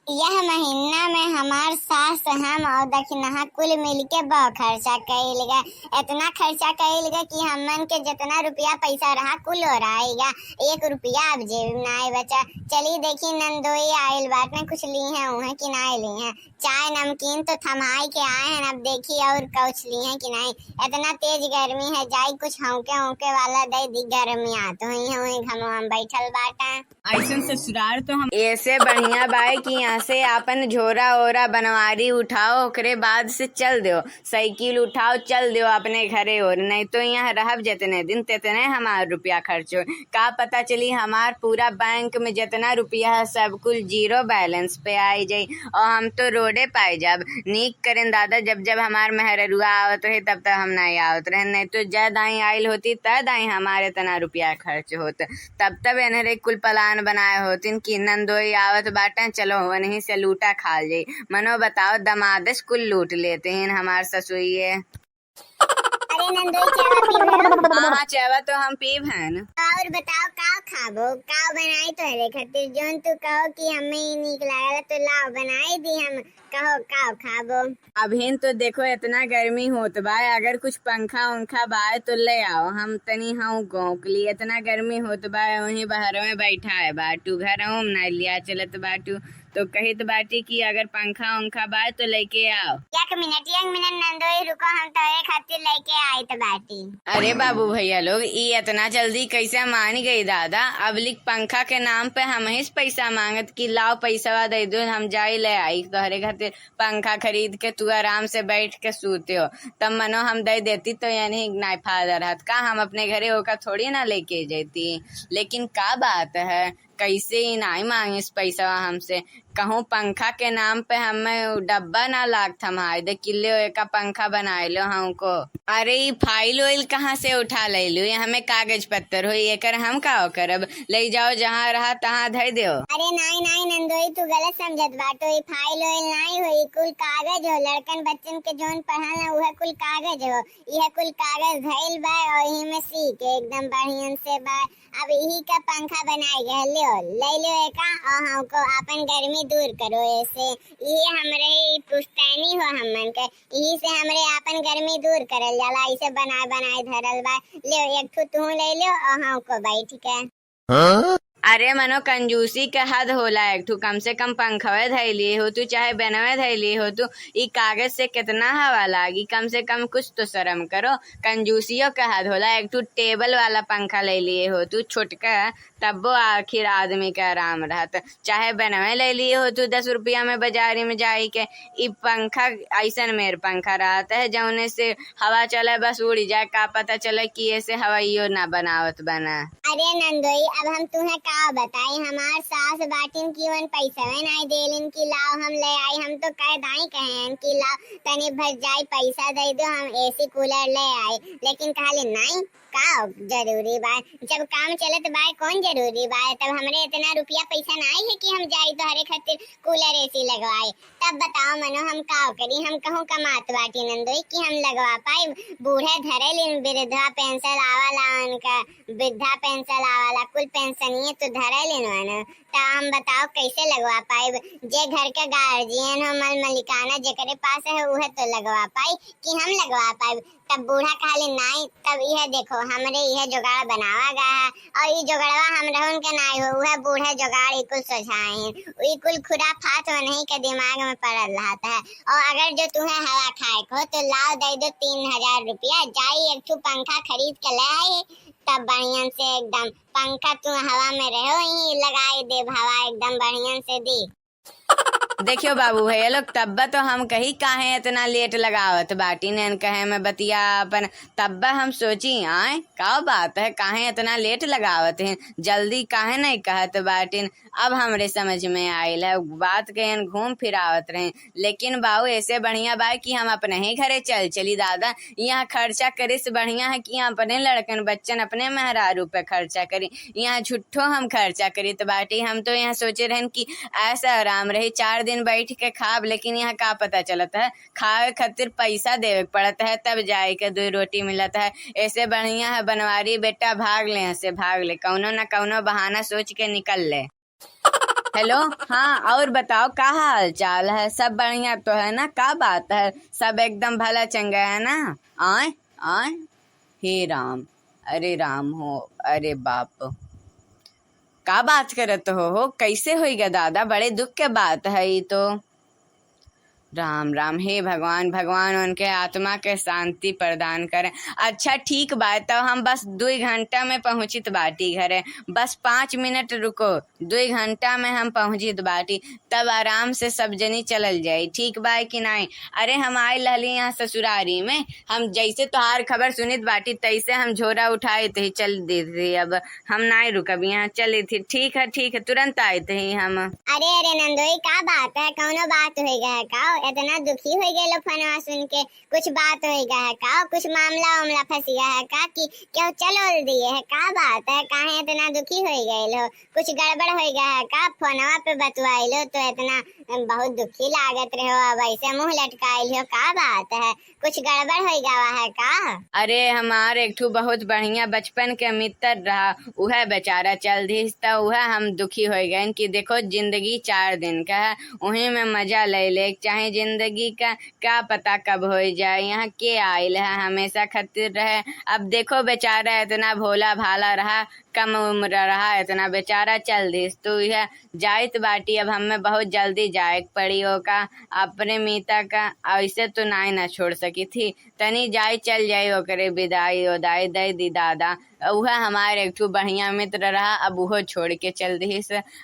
यह महीना में हमार सास हम और दखिनहा कुल मिलके बहुत खर्चा कइलगा। इतना खर्चा कइलगा कि हमन के जितना रुपया पैसा रहा कुल ओराइगा। 1 रुपया अब जेब में नाय बचा। चली देखी नंदोई आइल बाटे, कुछ ली है उहे कि नाय ली है। चाय नमकीन तो थमाई के आए हैं, अब देखी और कुछ ली है कि नहीं। इतना तेज गर्मी है, जाई कुछ हौके हौके वाला दे दी, गर्मी आत हुई है वही घमवा में बैठल बाटा। ऐसन ससुराल तो हम ऐसे बढ़िया बाई कि यहाँ से अपन झोरा ओरा बनवारी उठाओ, ओकरे बाद से चल दो, साइकिल उठाओ चल दो अपने घरे। और नहीं तो यहाँ रहब जितने दिन तितने हमार रुपया खर्च हो। का पता चली हमार पूरा बैंक में जितना रुपया है सब कुल जीरो बैलेंस पे आई जाई और हम तो रोडे पाए जब नीक करें दादा। जब जब हमार मेहरुआ आवत रहे तब तक हम नहीं आवत रहे, नहीं तो जद आई आइल होती तद आई हमारे तना रुपया खर्च होत। तब एनहरे कुल प्लान बनाए होतिन कि नंदोई आवत बाटे, चलो वहीं से लूटा खा जाई। मनो बताओ दमादस कुल लूट लेते हैं हमार ससुइये। अरे नंदोई चावा पीबो? हाँ चावा तो हम पीब हैं। और बताओ का खाबो, का बनाई तोहरे खातिर जोन तू कहो कि हमें ही नीक लागल तो लाओ बनाई दी, हम कहो का खाबो। अभी तो देखो इतना गर्मी होत बा, अगर कुछ पंखा उंखा बा तो ले आओ, हम तनी हाँ गोकली। इतना गर्मी होत बा वहीं बाहर में बैठा है बाटू, घर में ना लिया चलत बाटू, तो कहित बाटी कि अगर पंखा उंखा बा तो लेके आओ। 1 मिनट नंदोई रुको, हम तोहरे खातिर लेके आई तो बाटी। अरे बाबू भैया लोग ये इतना जल्दी कैसे मान गई दादा? अब लिख पंखा के नाम पे हम ही पैसा मांगत कि लाओ पैसा दे दो, हम जाई ले आई तोहरे खातिर पंखा खरीद के तू आराम से बैठ के सूते हो। तब मनो हम दे देती तो यानी ना फायदा रहत का, हम अपने घरे होकर थोड़ी ना लेके जाती। लेकिन का बात है कैसे ही नहीं मांगे इस पैसा हमसे? कहूँ पंखा के नाम पे हमें डब्बा ना लागत, हम हाय दे किले एक पंखा बनाए लो हमको। अरे ये फाइल वाइल कहाँ से उठा ले लो? हमें कागज पत्तर हो ये कर, हम का करब? ले जाओ जहाँ रहा तहाँ धर दो। अरे नहीं नंदोई तू गलत समझत बाटो, ये फाइल वाइल नहीं हो, कुल कागज हो। लड़कन बच्चन के जोन पढ़ल ना वह कुल कागज हो। यह कुल कागज धैल बा और यही में सीख एकदम बढ़िया से बा। अब यही का पंखा बनाए गए, ले लो एका और हमको अपन गर्मी दूर करो ऐसे। ये हमरे पुश्तैनी हो हमन के, यही से हमरे अपन गर्मी दूर करल जाला, इसे बनाए बनाए धरल बा। ले एक ठो तू ले लो और हमको बैठ के। अरे मनो कंजूसी के हद होला, एक ठू कम से कम पंखवे धैली हो तू चाहे बनवे धैली हो तू, ई कागज से कितना हवा लागी? कम से कम कुछ तो शर्म करो। कंजूसियों के हद होला, एक ठू टेबल वाला पंखा ले लिए हो तू छोटका, तब आखिर आदमी का आराम रहता। चाहे बनवे ले लिए हो तू 10 रुपया में बाजारी में जाई के, ई पंखा ऐसा मेर पंखा रहता है जौने से हवा चले बस उड़ जाए, का पता चले कि ऐसे हवाइयो ना बनावत बना। अरे नंदोई अब हम तुम्हें का बताई, हमार सास बाटिन की वन पैसा नहीं देलिन कि लाओ हम ले आई। हम तो कह दाई कहें कि लाओ तनी भर जाई पैसा दे दो, हम एसी कूलर ले आई। लेकिन कहले नहीं का जरूरी बा, जब काम चलत बा कौन जरूरी बा? तब हमरे इतना रुपया पैसा नहीं है कि हम जाई तो हरे खातिर कूलर एसी लगवाए। तब बताओ मनो हम का करी? हम कहूँ कमात बाटी नंदोई कि हम लगवा पाए? बूढ़े धरे लिन वृद्धा पेंशन आवाला, उनका वृद्धा पेंशन आवाला कुल पेंशनिए तो धरे लिन वन। तो हम बताओ कैसे लगवा पाए? जे घर के गार्जियन हो मल मलिकाना जेकरे पास है वह तो लगवा पाई कि हम लगवा पाए? तब बूढ़ा कहले नहीं। तब यह देखो हमरे यह जुगाड़ बनावा गया है और ये जुगाड़वा हम रहन के नहीं हो, वह बूढ़े जुगाड़ कुल सोझाए हैं, कुल खुराफात नहीं के दिमाग में पड़ल रहता है। और अगर जो तुम्हें हवा खाए को तो लाओ दे दो 3000 रुपया, जाई एक ठू पंखा खरीद के ले आई, तब बढ़िया से एकदम पंखा तू हवा में रहो ही लगाई दे, हवा एकदम बढ़िया से दी। देखियो बाबू भैया लोग तब्बा तो हम कही काहे इतना लेट लगावत बाटी ने कहे मैं बतिया अपन, तब्बा हम सोची आए का बात है काहे इतना लेट लगावत हैं, जल्दी काहे नहीं कहत बाटिन। अब हमरे समझ में आयल है बात के घूम फिरावत रहे। लेकिन बाबू ऐसे बढ़िया बा कि हम अपने ही घरे चल चली दादा, यहाँ खर्चा करे से बढ़िया है कि अपने लड़कन बच्चन अपने मेहरारू पे खर्चा करी, यहाँ झुट्ठो हम खर्चा करी तो बाटी। हम तो यहाँ सोचे रहन कि ऐसा आराम रही 4 दिन बैठ के खाब, लेकिन यहाँ का पता चलता है खाए खातिर पैसा देवे पड़ता है तब जाए के 2 रोटी मिलता है। ऐसे बढ़िया है बनवारी बेटा भाग ले, से भाग ले, कौनो न कौनो बहाना सोच के निकल ले। हेलो। हाँ, और बताओ का हाल चाल है? सब बढ़िया तो है ना? का बात है? सब एकदम भला चंगा है ना? आए आए, हे राम, अरे राम हो, अरे बाप, का बात करत हो? कैसे होइगा दादा? बड़े दुख के बात है ये तो। राम राम, हे भगवान, भगवान उनके आत्मा के शांति प्रदान करें। अच्छा ठीक बात, तो हम बस 2 घंटा में पहुँचित बाटी घरे। बस 5 मिनट रुको, 2 घंटा में हम पहुँचित बाटी। तब आराम से सब जनी चलल जाई, ठीक बा कि नहीं? अरे हम आए लहली यहाँ ससुरारी में, हम जैसे तोहार खबर सुनित बाटी तैसे हम झोरा उठाए थे चल दी थी। अब हम नहीं रुकब यहाँ, चली थी। ठीक है, तुरंत आए थे हम। अरे अरे नंदोई, का बात है? कौनो बात हो गया है का? इतना दुखी हो गए फनवा सुन के? कुछ बात हो गया है का? कुछ मामला वामला फंस गया है का? कि क्यों चलो दिए है? का बात है? काहे इतना दुखी हो गए लो? कुछ गड़बड़ हो गया है का? फोनवा पे बतवाई लो तो इतना बहुत दुखी लागत रहे हो, अब ऐसे मुंह लटकाइल हो, का बात है? कुछ गड़बड़ हो गया है का? अरे हमार एक ठू बहुत बढ़िया बचपन के मित्र रहा, वह बेचारा चल दी तो वह हम दुखी हो गए कि देखो जिंदगी 4 दिन का है, उन्हीं में मजा ले ले, चाहे जिंदगी का क्या पता कब हो जाए। यहाँ के आयल है हमेशा खातिर रहे। अब देखो बेचारा इतना भोला भाला रहा, कम उम्र रहा, इतना बेचारा चल दी तो यह जाइत बाटी। अब हमें बहुत जल्दी जाए पड़ी होगा अपने मीता का, ऐसे तो नाई ना छोड़ सकी थी। तनी जाई चल जाई ओकरे विदाई उदाई दे दी दादा। वह हमारे एक ठू बढ़िया मित्र रहा, अब वो छोड़ के चल दी।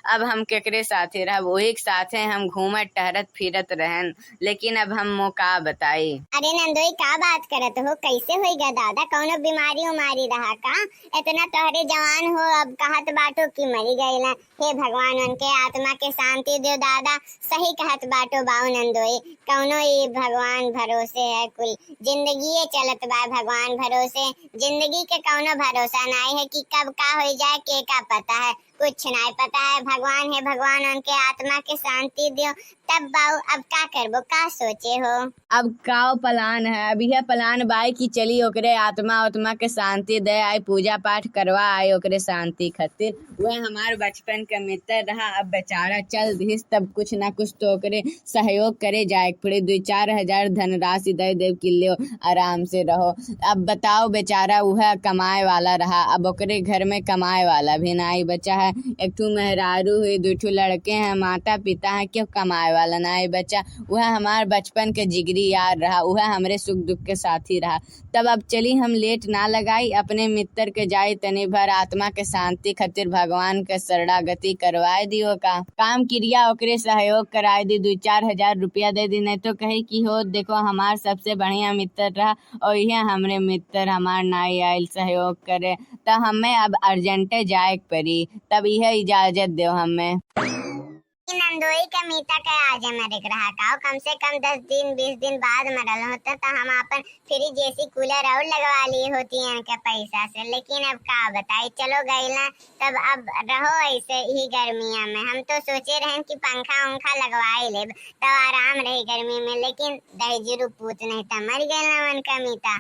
अब हम केकरे साथे रह, वही के साथे हम घूमत टहरत फिरत रहन, लेकिन अब हम मौका बताई। अरे नंदोई, का बात करत हो? कैसे हो गया दादा? कौनो बीमारी उमारी रहा का? इतना तोहरे जवान हो, अब कहत बाटो कि मरी गई ना? हे भगवान उनके आत्मा के शांति दो दादा। सही कहत बाटो बाऊ नंदोई, कौनो ये भगवान भरोसे है, कुल जिंदगी ये चलत बा भगवान भरोसे। जिंदगी के कौनो भरोसा नहीं है कि कब का हो जाए, के का पता है? कुछ नहीं पता है। भगवान है, भगवान उनके आत्मा के शांति दो। तब बाऊ अब का करबो, का सोचे हो? अब का प्लान है? अब यह प्लान बाई की चली ओकरे आत्मा के शांति दे आई, पूजा पाठ करवा आई ओकरे शांति खातिर। वह हमार बचपन का मित्र रहा, अब बेचारा चल दिस, तब कुछ ना कुछ तो ओकरे सहयोग करे जाए पड़े। 2-4 हजार धनराशि दे दे कि लो आराम से रहो। अब बताओ बेचारा वह कमाए वाला रहा, अब ओकरे घर में कमाए वाला भी नहीं बचा है। एक ठू मेहरारू हुई, 2 लड़के हैं, माता पिता है, क्यों कमाए वाला नहीं बचा? वह हमार बचपन के जिगरी यार रहा, वह हमरे सुख दुख के साथी रहा। तब अब चली हम लेट ना लगाई, अपने मित्र के जाई तनी भर आत्मा के शांति खातिर भगवान के शरणागति करवाए दियो का काम क्रिया, ओकरे सहयोग कराए दी। 2-4 हजार रुपया दे दी, नहीं तो कही कि हो देखो हमार सबसे बढ़िया मित्र रहा और यह हमरे मित्र हमार नाई आयल सहयोग करे, तो हमें अब अर्जेंटे जाए पड़ी। तब यह इजाजत दो हमें। नंदोई का मीता का आज मरिक रहा का? कम से कम 10 दिन 20 दिन बाद मरल होता तो हम अपन फ्रिज जैसी कूलर और लगवा ली होती है इनके पैसा से। लेकिन अब का बताई, चलो गई ना, तब अब रहो ऐसे ही गर्मिया में। हम तो सोचे रहे कि पंखा उंखा लगवा ही ले तो आराम रही गर्मी में, लेकिन दहेजरू पूत नहीं तो मर गए ना उनका मीता।